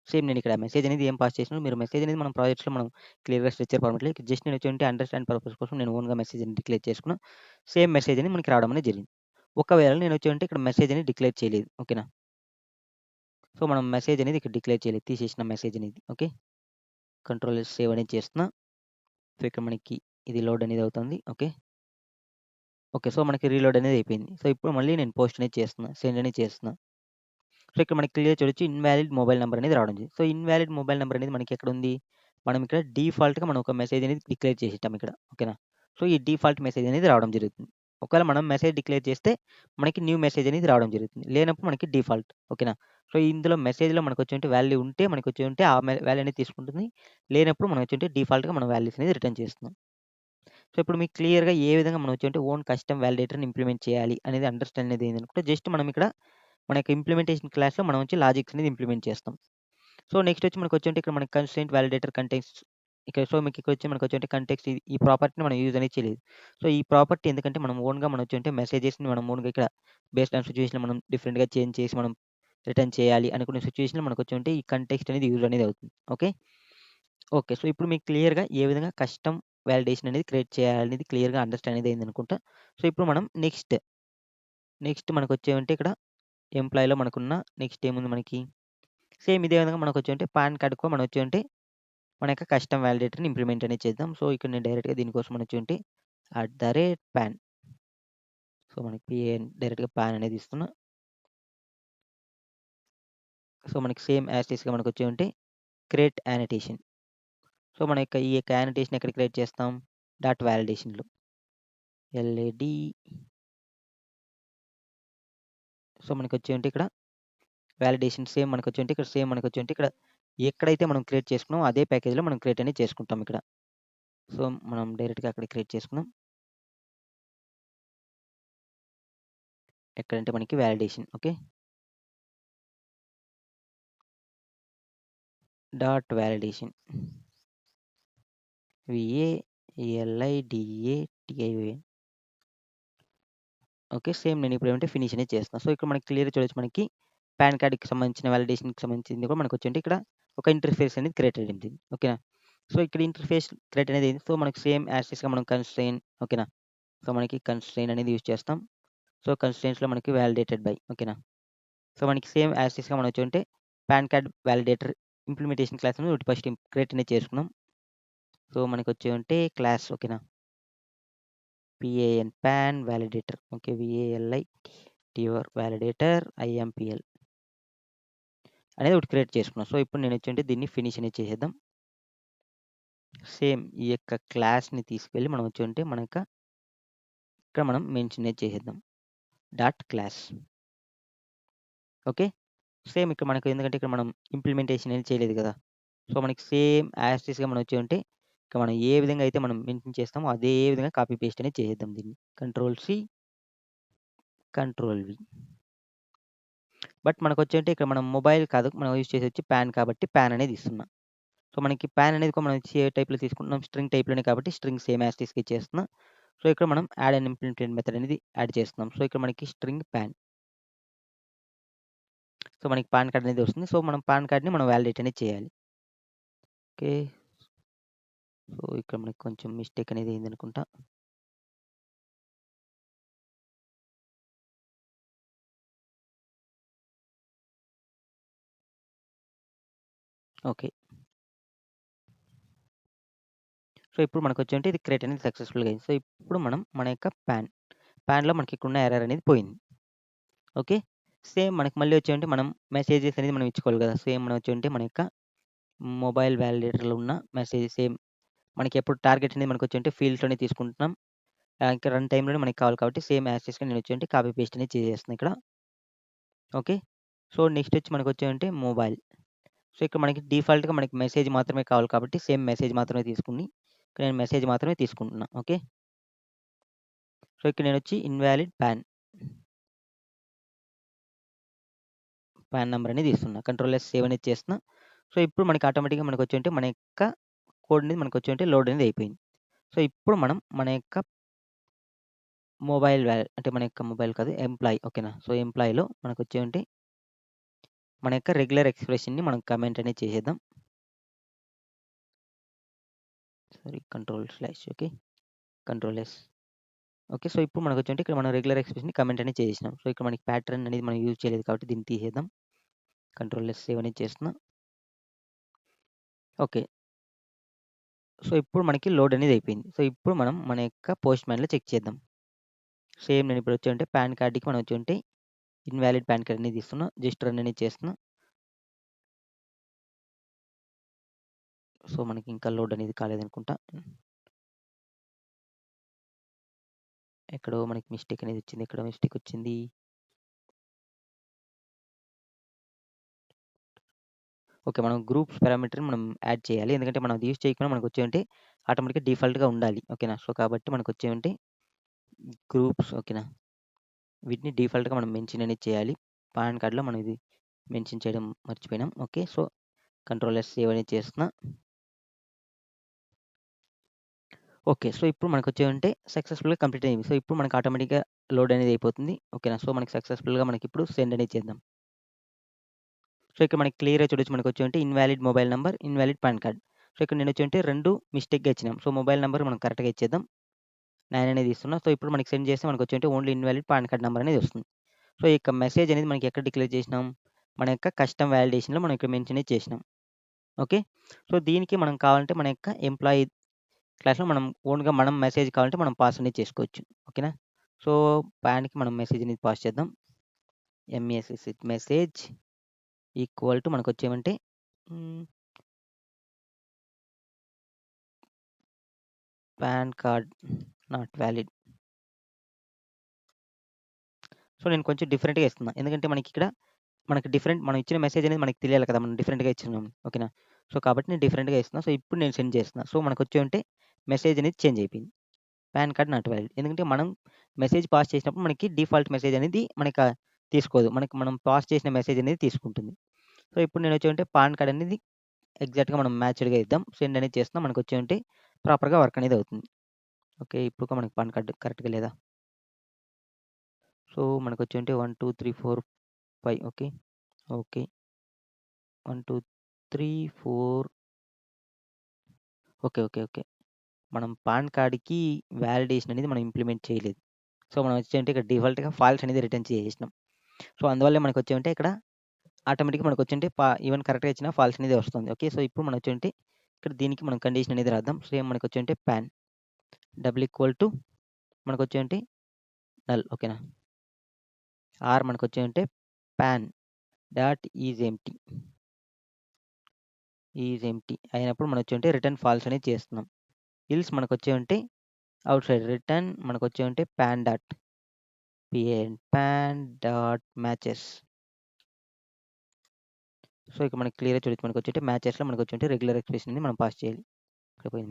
Same నేను ఇక్కడ మెసేజ్ అనేది ఏం పాస్ చేసినానో మీరు మెసేజ్ అనేది మనం ప్రాజెక్ట్స్‌లో మనం క్లియర్‌గా స్ట్రక్చర్ ఫార్మాట్‌లో జస్ట్ నేను వచ్చేంటి అండర్‌స్టాండ్ పర్పస్ కోసం నేను ఓన్‌గా మెసేజ్ అనేది డిక్లేర్ చేసుకున్నా. సేమ్ మెసేజ్ అనేది మనకి రావడం అనేది జరిగింది. ఒకవేళ నేను వచ్చేంటి ఇక్కడ మెసేజ్ అనేది డిక్లేర్ చేయలేదు. ఓకేనా. సో మనం మెసేజ్ అనేది ఇక్కడ డిక్లేర్ చేయలేదు. తీసేసిన మెసేజ్ అనేది. ఓకే. కంట్రోల్ ఎస్ సేవ్ అనేది చేస్తున్నా. సో ఇక్కడ మనకి ఇది లోడ్ అనేది అవుతుంది. ఓకే. ఓకే. సో మనకి రీలోడ్ అనేది అయిపోయింది. సో ఇప్పుడు మళ్ళీ నేను పోస్ట్ అనేది చేస్తున్నా. సెండ్ అనేది చేస్తున్నా. సో ఇక్కడ మనకి క్లియర్ చూడొచ్చు ఇన్‌వాలిడ్ మొబైల్ నంబర్ అనేది రావడం జరిగింది. సో ఇన్‌వాలిడ్ మొబైల్ నంబర్ అనేది మనకి ఎక్కడుంది? మనం ఇక్కడ డిఫాల్ట్‌గా మనం ఒక మెసేజ్ అనేది డిక్లేర్ చేసేసాం ఇక్కడ. ఓకేనా. సో ఈ డిఫాల్ట్ మెసేజ్ అనేది రావడం జరుగుతుంది. ఒకవేళ మనం మెసేజ్ డిక్లేర్ చేస్తే మనకి న్యూ మెసేజ్ అనేది రావడం జరుగుతుంది. లేనప్పుడు మనకి డిఫాల్ట్. ఓకేనా. సో ఇందులో మెసేజ్‌లో మనకొచ్చేంటి వాల్యూ ఉంటే మనకొచ్చేంటి ఆ వాల్యూ అనేది తీసుకుంటుంది. లేనప్పుడు మనం వచ్చేంటి డిఫాల్ట్‌గా మనం వాల్యూస్ అనేది రిటర్న్ చేస్తున్నాం. సో ఇప్పుడు మీకు క్లియర్‌గా ఏ విధంగా మనం వచ్చేంటి ఓన్ కస్టమ్ వాలిడేటర్‌ని ఇంప్లిమెంట్ చేయాలి అనేది అండర్‌స్టాండ్ అనేది అయిందనుకుంటే జస్ట్ మనం ఇక్కడ మన యొక్క ఇంప్లిమెంటేషన్ క్లాస్‌లో మనం వచ్చి లాజిక్స్ అనేది ఇంప్లిమెంట్ చేస్తాం. సో నెక్స్ట్ వచ్చి మనకొచ్చేంటి ఇక్కడ మనకి కన్‌స్ట్రెయింట్ వాలిడేటర్ కంటెక్స్ట్ ఇక్కడ సో మీకు ఇక్కడ వచ్చి మనకొచ్చేంటి కంటెక్స్ట్ ఈ ప్రాపర్టీని మనం యూజ్ అనేది చేయలేదు. సో ఈ ప్రాపర్టీ ఎందుకంటే మనం ఓన్‌గా మనం వచ్చేంటి మెసేజెస్‌ని మనం ఓన్‌గా ఇక్కడ బేస్డ్ ఆన్ సిట్యుయేషన్ మనం డిఫరెంట్‌గా చేంజ్ చేసి మనం రిటర్న్ చేయాలి అనుకునే సిట్యుయేషన్‌లో మనకొచ్చేంటి ఈ కంటెక్స్ట్ అనేది యూజ్ అనేది అవుతుంది. ఓకే. ఓకే. సో ఇప్పుడు మీకు క్లియర్‌గా ఏ విధంగా కస్టమ్ వాలిడేషన్ అనేది క్రియేట్ చేయాలనేది క్లియర్‌గా అండర్‌స్టాండ్ అనేది అయిందనుకుంటా. సో ఇప్పుడు మనం నెక్స్ట్ మనకొచ్చేవంటే ఇక్కడ ఎంప్లాయ్‌లో మనకున్న నెక్స్ట్ ఏముంది మనకి? సేమ్ ఇదే విధంగా మనకొచ్చేవంటే పాన్ కార్డ్ కూడా మనం వచ్చేవంటే మన యొక్క కస్టమ్ వాలిడేటర్‌ని ఇంప్లిమెంట్ అనేది చేద్దాం. సో ఇక్కడ నేను డైరెక్ట్‌గా దీనికోసం వచ్చేవంటే @పాన్. సో మనకి పిఏఎన్ డైరెక్ట్‌గా పాన్ అనేది ఇస్తున్నా. సో మనకి సేమ్ యాజ్ టీజ్‌గా మనకొచ్చేవంటే క్రియేట్ యానోటేషన్. సో మన యొక్క ఈ యొక్క యానోటేషన్ ఎక్కడ క్రియేట్ చేస్తాం? డాట్ వాలిడేషన్‌లో. ఎల్ఏడి సో మనకొచ్చేవంటే ఇక్కడ వాలిడేషన్ సేమ్ మనకొచ్చేవంటే ఇక్కడ సేమ్ మనకొచ్చేవంటే ఇక్కడ ఎక్కడైతే మనం క్రియేట్ చేసుకున్నామో అదే ప్యాకేజ్‌లో మనం క్రియేట్ అనేది చేసుకుంటాం ఇక్కడ. సో మనం డైరెక్ట్‌గా అక్కడ క్రియేట్ చేసుకుందాం. ఎక్కడంటే మనకి validation. Okay. Dot validation. VALIDATION. Okay. Same నేను ఇప్పుడు ఏమంటే ఫినిష్ అనేది చేస్తున్నా. సో ఇక్కడ మనకి క్లియర్‌గా చూడొచ్చు మనకి పాన్ కార్డ్‌కి సంబంధించిన వాలిడేషన్‌కి సంబంధించింది కూడా మనకొచ్చేంటి ఇక్కడ ఒక ఇంటర్ఫేస్ అనేది క్రియేట్ అయ్యింది. ఓకేనా. సో ఇక్కడ ఇంటర్ఫేస్ క్రియేట్ అనేది అయింది. సో మనకి సేమ్ యాజ్ టీజ్‌గా మనం కన్‌స్ట్రెయిన్ ఓకేనా. సో మనకి కన్‌స్ట్రెయిన్ అనేది యూజ్ చేస్తాం. సో కన్‌స్ట్రెయిన్స్‌లో మనకి వాలిడేటెడ్ బై ఓకేనా. సో మనకి సేమ్ యాజ్ టీజ్‌గా మనం వచ్చుంటే పాన్ కార్డ్ వాలిడేటర్ ఇంప్లిమెంటేషన్ క్లాస్‌ని ఫస్ట్ క్రియేట్ అనేది చేసుకున్నాం. సో మనకొచ్చి ఉంటే క్లాస్ ఓకేనా. PAN PAN validator. Okay. VALI your validator IMPL. అనేది ఒకటి క్రియేట్ చేసుకున్నాం. సో, ఇప్పుడు నేనొచ్చేంటి దీన్ని ఫినిష్ అనేది చేసేద్దాం. సేమ్ ఈ యొక్క క్లాస్‌ని తీసుకెళ్ళి మనం వచ్చేంటి మన యొక్క ఇక్కడ మనం మెన్షన్ అనేది చేసేద్దాం. Dot class. ఓకే. సేమ్ ఇక్కడ మనకు ఎందుకంటే ఇక్కడ మనం ఇంప్లిమెంటేషన్ అనేది చేయలేదు కదా! సో, మనకి సేమ్ యాజ్ ఇట్ ఈస్‌గా మనం వచ్చేంటి ఇక మనం ఏ విధంగా అయితే మనం మెన్షన్ చేస్తామో అదే విధంగా కాపీ పేస్ట్ అనేది చేసేద్దాం దీన్ని. Control C, control V. But మనకొచ్చేంటి ఇక్కడ మనం మొబైల్ కాదు. మనం యూజ్ చేసేది వచ్చి పాన్ కాబట్టి పాన్ అనేది ఇస్తున్నా. సో, మనకి పాన్ అనేది మనం ఏ టైప్‌లో తీసుకుంటున్నాం స్ట్రింగ్ టైప్‌లోనే కాబట్టి స్ట్రింగ్ సేమ్ యాజ్ ఇట్ ఈస్‌గా ఇచ్చేస్తున్నా. సో, ఇక్కడ మనం యాడ్ అండ్ ఇంప్లిమెంట్ మెథడ్ అనేది యాడ్ చేస్తున్నాం. సో, ఇక్కడ మనకి స్ట్రింగ్ పాన్. సో, మనకి పాన్ కార్డ్ అనేది వస్తుంది. సో, మనం పాన్ కార్డ్‌ని మనం వాలిడేట్ అనేది చేయాలి. ఓకే. సో, ఇక్కడ మనకి కొంచెం మిస్టేక్ అనేది అయిందనుకుంటా. ఓకే. సో, ఇప్పుడు మనకొచ్చేంటి ఇది క్రియేట్ అనేది సక్సెస్‌ఫుల్‌గా అయింది. సో, ఇప్పుడు మనం మన యొక్క పాన్‌లో మనకి ఇక్కడున్న ఎర్రర్ అనేది పోయింది. ఓకే. సేమ్ మనకి మళ్ళీ వచ్చేంటి మనం మెసేజెస్ అనేది మనం ఇచ్చుకోవాలి కదా! సేమ్ మనం వచ్చేంటి మన యొక్క మొబైల్ వాలిడేటర్‌లో ఉన్న మెసేజ్ సేమ్ మనకి ఎప్పుడు టార్గెట్ అనేది మనకొచ్చేంటి ఫీల్డ్స్‌లోనే తీసుకుంటున్నాం. ఇంకా రన్ టైమ్‌లోనే మనకి కావాలి కాబట్టి సేమ్ యాజ్ ఇట్ ఈస్‌గా నేను వచ్చేంటి కాపీ పేస్ట్ అనేది చేసేస్తున్నా ఇక్కడ. ఓకే. సో, నెక్స్ట్ వచ్చి మనకొచ్చేంటి మొబైల్. సో, ఇక్కడ మనకి డిఫాల్ట్‌గా మనకి మెసేజ్ మాత్రమే కావాలి కాబట్టి సేమ్ మెసేజ్ మాత్రమే తీసుకొని ఇక్కడ నేను మెసేజ్ మాత్రమే తీసుకుంటున్నా. ఓకే. సో, ఇక్కడ నేనొచ్చి ఇన్వాలిడ్ పాన్ నంబర్ అనేది ఇస్తున్నా. కంట్రోల్ ఎస్ సేవ్ అనేది చేస్తున్నా. సో, ఇప్పుడు మనకి ఆటోమేటిక్‌గా మనకొచ్చేంటి మన యొక్క కోడ్ అనేది మనకొచ్చేంటి లోడ్ అనేది అయిపోయింది. సో, ఇప్పుడు మనం మన యొక్క అంటే మన యొక్క మొబైల్ కాదు ఎంప్లాయీ ఓకేనా. సో, ఎంప్లాయీలో మనకొచ్చేంటి మన యొక్క రెగ్యులర్ ఎక్స్‌ప్రెషన్‌ని మనం కామెంట్ అనేది చేసేద్దాం. Sorry control slash okay. Control yes. Okay. So, ఇప్పుడు మనకొచ్చేంటి ఇక్కడ మనం రెగ్యులర్ ఎక్స్‌ప్రెషన్‌ని కామెంట్ అనేది చేసేసినాం. సో, ఇక్కడ మనకి ప్యాటర్న్ అనేది మనం యూజ్ చేయలేదు కాబట్టి దీన్ని తీసేద్దాం. కంట్రోల్ ఎస్ సేవ్ అనేది చేస్తున్నా. ఓకే. సో, ఇప్పుడు మనకి లోడ్ అనేది అయిపోయింది. సో, ఇప్పుడు మనం మన యొక్క పోస్ట్‌మ్యాన్‌లో చెక్ చేద్దాం. సేమ్ నేను ఇప్పుడు వచ్చేంటి పాన్ కార్డ్‌కి మనం వచ్చేంటి ఇన్వాలిడ్ పాన్ కార్డ్ అనేది ఇస్తున్నా. జస్ట్ రన్ అనేది చేస్తున్నా. సో, మనకి ఇంకా లోడ్ అనేది కాలేదనుకుంటా. ఎక్కడో మనకి మిస్టేక్ అనేది వచ్చింది. ఎక్కడో మిస్టేక్ వచ్చింది. ఓకే. మనం గ్రూప్స్ పారామీటర్‌ని మనం యాడ్ చేయాలి. ఎందుకంటే మనం అది యూజ్ చేయకుండా మనకొచ్చేంటి ఆటోమేటిక్‌గా డిఫాల్ట్‌గా ఉండాలి. ఓకేనా. సో, కాబట్టి మనకొచ్చేంటి గ్రూప్స్ ఓకేనా. వీటిని డిఫాల్ట్‌గా మనం మెన్షన్ అనేది చేయాలి. పాన్ కార్డ్‌లో మనం ఇది మెన్షన్ చేయడం మర్చిపోయినాం. Okay. So, control S save అనేది చేస్తున్నా. ఓకే. సో, ఇప్పుడు మనకొచ్చేంటి సక్సెస్‌ఫుల్‌గా కంప్లీట్ అయింది. సో, ఇప్పుడు మనకు ఆటోమేటిక్‌గా లోడ్ అనేది అయిపోతుంది. ఓకేనా. సో, మనకి సక్సెస్‌ఫుల్‌గా మనకిప్పుడు సెండ్ అనేది చేద్దాం. సో, ఇక్కడ మనకి క్లియర్‌గా చూడొచ్చు మనకొచ్చేంటి invalid mobile number, invalid PAN card. So, ఇక్కడ నేనొచ్చేంటి 2 మిస్టేక్‌గా ఇచ్చినాం. సో, మొబైల్ నంబర్ మనం కరెక్ట్‌గా ఇచ్చేద్దాం. 9 అనేది ఇస్తున్నా. సో, ఇప్పుడు మనకి సెండ్ చేస్తే మనకొచ్చేంటి only invalid PAN card number అనేది వస్తుంది. సో, ఈ యొక్క మెసేజ్ అనేది మనకి ఎక్కడ డిక్లేర్ చేసినాం? మన యొక్క కస్టమ్ వాలిడేషన్‌లో మనం ఇక్కడ మెన్షన్ అనేది చేసినాం. ఓకే. సో, దీనికి మనం కావాలంటే మన యొక్క ఎంప్లాయీ క్లాస్‌లో మనం ఓన్‌గా మనం మెసేజ్ కావాలంటే మనం పాస్ అనేది చేసుకోవచ్చు. ఓకేనా. సో, పాన్‌కి మనం మెసేజ్ అనేది పాస్ చేద్దాం. ఎంఎస్ఎస్ మెసేజ్ ఈక్వల్ టు మనకొచ్చేమంటే హ్మ్. Pan card not valid. So, నేను కొంచెం డిఫరెంట్‌గా ఇస్తున్నా. ఎందుకంటే మనకిక్కడ మనకి డిఫరెంట్ మనం ఇచ్చిన మెసేజ్ అనేది మనకి తెలియాలి కదా! మనం డిఫరెంట్‌గా ఇచ్చినాం. ఓకేనా. సో, కాబట్టి నేను డిఫరెంట్‌గా ఇస్తున్నా. సో, ఇప్పుడు నేను సెండ్ చేస్తున్నా. సో, మనకొచ్చేమంటే మెసేజ్ అనేది చేంజ్ అయిపోయింది. Pan card not valid. ఎందుకంటే మనం మెసేజ్ పాస్ చేసినప్పుడు మనకి డిఫాల్ట్ మెసేజ్ అనేది మనక తీసుకోదు. మనం పాస్ చేసిన మెసేజ్ అనేది తీసుకుంటుంది. సో, ఇప్పుడు నేనొచ్చేమంటే పాన్ కార్డ్ అనేది ఎగ్జాక్ట్‌గా మనం మ్యాచ్డ్‌గా ఇద్దాం. సెండ్ అనేది చేస్తున్నా. మనకొచ్చేమంటే ప్రాపర్‌గా వర్క్ అనేది అవుతుంది. ఓకే. ఇప్పుడు మనకి పాన్ కార్డ్ కరెక్ట్‌గా లేదా? సో, మనకొచ్చేంటి 1, 2, 3, 4, 5 okay. Okay. 1, 2, 3, 4 okay. Okay. Okay. మనం పాన్ కార్డ్‌కి వాలిడేషన్ అనేది మనం ఇంప్లిమెంట్ చేయలేదు. సో, మనం వచ్చేంటి ఇక్కడ డిఫాల్ట్‌గా ఫాల్స్ అనేది రిటర్న్ చేసేసినాం. సో, అందువల్లే మనకొచ్చేమంటే ఇక్కడ ఆటోమేటిక్‌గా మనకొచ్చేంటి ఈవెన్ కరెక్ట్‌గా ఇచ్చినా ఫాల్స్ అనేది వస్తుంది. ఓకే. సో, ఇప్పుడు మనం వచ్చేంటి ఇక్కడ దీనికి మనం కండిషన్ అనేది రాద్దాం. సేమ్ మనకొచ్చేంటి పాన్ డబుల్ ఈక్వల్ టు మనకొచ్చేంటి నల్ ఓకేనా. ఆర్ మనకొచ్చేంటి పాన్ డాట్ ఈజ్ ఎంప్టీ అయినప్పుడు మనం వచ్చి రిటర్న్ ఫాల్స్ అనేది చేస్తున్నాం. ఇల్స్ మనకు వచ్చి అవుట్ సైడ్ రిటర్న్ మనకు వచ్చి పాన్ డాట్ మ్యాచెస్. సో ఇక్కడ మనకి క్లియర్గా చూడొచ్చు, మనకు వచ్చి మ్యాచెస్లో మనకు వచ్చి రెగ్యులర్ ఎక్స్ప్రెషన్ అనేది మనం పాస్ చేయాలి. ఇక్కడ పోయింది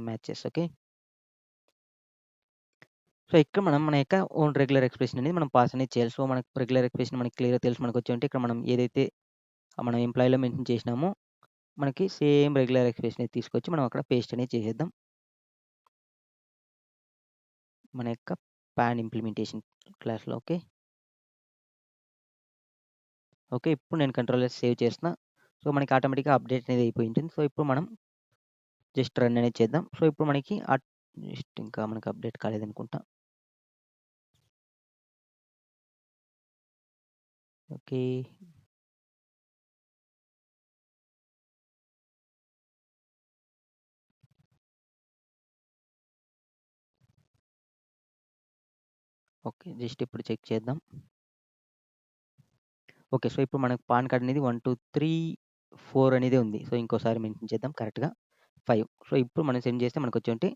మ్యాచెస్ ఓకే. సో ఇక్కడ మనం మన యొక్క ఓన్ రెగ్యులర్ ఎక్స్ప్రెషన్ అనేది మనం పాస్ అనేది చేయాలి. సో మనకు రెగ్యులర్ ఎక్స్ప్రెషన్ మనకి క్లియర్గా తెలుసు, మనకు వచ్చి ఇక్కడ మనం ఏదైతే మనం ఎంప్లాయీలో మెన్షన్ చేసినామో మనకి సేమ్ రెగ్యులర్ ఎక్స్ప్రెషన్ అనేది తీసుకొచ్చి మనం అక్కడ పేస్ట్ అనేది చేసేద్దాం మన యొక్క పాన్ ఇంప్లిమెంటేషన్ క్లాస్లో. ఓకే ఓకే ఇప్పుడు నేను కంట్రోల్ సేవ్ చేస్తున్నా. సో మనకి ఆటోమేటిక్గా అప్డేట్ అనేది అయిపోయి ఉంటుంది. సో ఇప్పుడు మనం జస్ట్ రన్ అనేది చేద్దాం. సో ఇప్పుడు మనకి జస్ట్ ఇంకా మనకి అప్డేట్ కాలేదనుకుంటా. ఓకే ఓకే జస్ట్ ఇప్పుడు చెక్ చేద్దాం. ఓకే సో ఇప్పుడు మనకు పాన్ కార్డ్ అనేది 1 2 3 4 అనేది ఉంది. సో ఇంకోసారి మెన్షన్ చేద్దాం కరెక్ట్గా 5. సో ఇప్పుడు మనం సెండ్ చేస్తే మనకు వచ్చి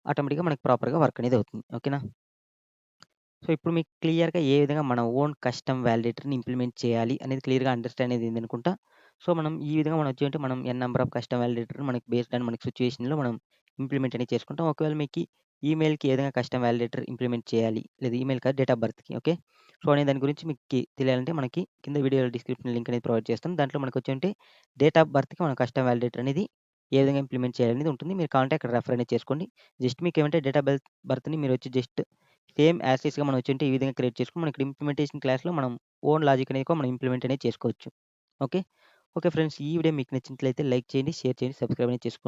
ఆటోమేటిక్గా మనకి ప్రాపర్గా వర్క్ అనేది అవుతుంది. ఓకేనా. సో ఇప్పుడు మీకు క్లియర్గా ఏ విధంగా మన ఓన్ కస్టమ్ వ్యాలిడేటర్ని ఇంప్లిమెంట్ చేయాలి అనేది క్లియర్గా అండర్స్టాండ్ అనేది అనుకుంటా. సో మనం ఈ విధంగా మనం వచ్చి మనం ఎన్ నెంబర్ ఆఫ్ కస్టమ్ వ్యాలిడేటర్ మనకి బేస్డ్ అండ్ మనకి సిచ్యువేషన్లో మనం ఇంప్లిమెంట్ అనేది చేసుకుంటాం. ఒకవేళ మీకు ఈమెయిల్కి ఏ విధంగా కస్టమ్ వ్యాలిడేటర్ ఇంప్లిమెంట్ చేయాలి, లేదా ఈమెయిల్ కాదు డేట్ ఆఫ్ బర్త్కి. ఓకే సో అనే దాని గురించి మీకు తెలియాలంటే మనకి కింద వీడియో డిస్క్రిప్షన్ లింక్ అనేది ప్రొవైడ్ చేస్తాం. దాంట్లో మనకు వచ్చి డేట్ ఆఫ్ బర్త్కి మన కస్టమ్ వ్యాలిడేటర్ అనేది ఏ విధంగా ఇంప్లిమెంట్ చేయాలనేది ఉంటుంది. మీరు కావాలంటే అక్కడ రెఫర్ అనేది చేసుకోండి. జస్ట్ మీకు ఏమంటే డేట్ ఆఫ్ బర్త్ని మీరు వచ్చి జస్ట్ సేమ్ యాజ్ టీస్‌గా మనం వచ్చి ఈ విధంగా క్రియేట్ చేసుకొని మనకి ఇంప్లిమెంటేషన్ క్లాస్‌లో మనం ఓన్ లాజిక్ అనేది కూడా మనం ఇంప్లిమెంట్ అనేది చేసుకోవచ్చు. ఓకే. ఓకే ఫ్రెండ్స్, ఈ వీడియో మీకు నచ్చినట్లయితే లైక్ చేయండి, షేర్ చేయండి, సబ్స్క్రైబ్ అనేది చేసుకోండి.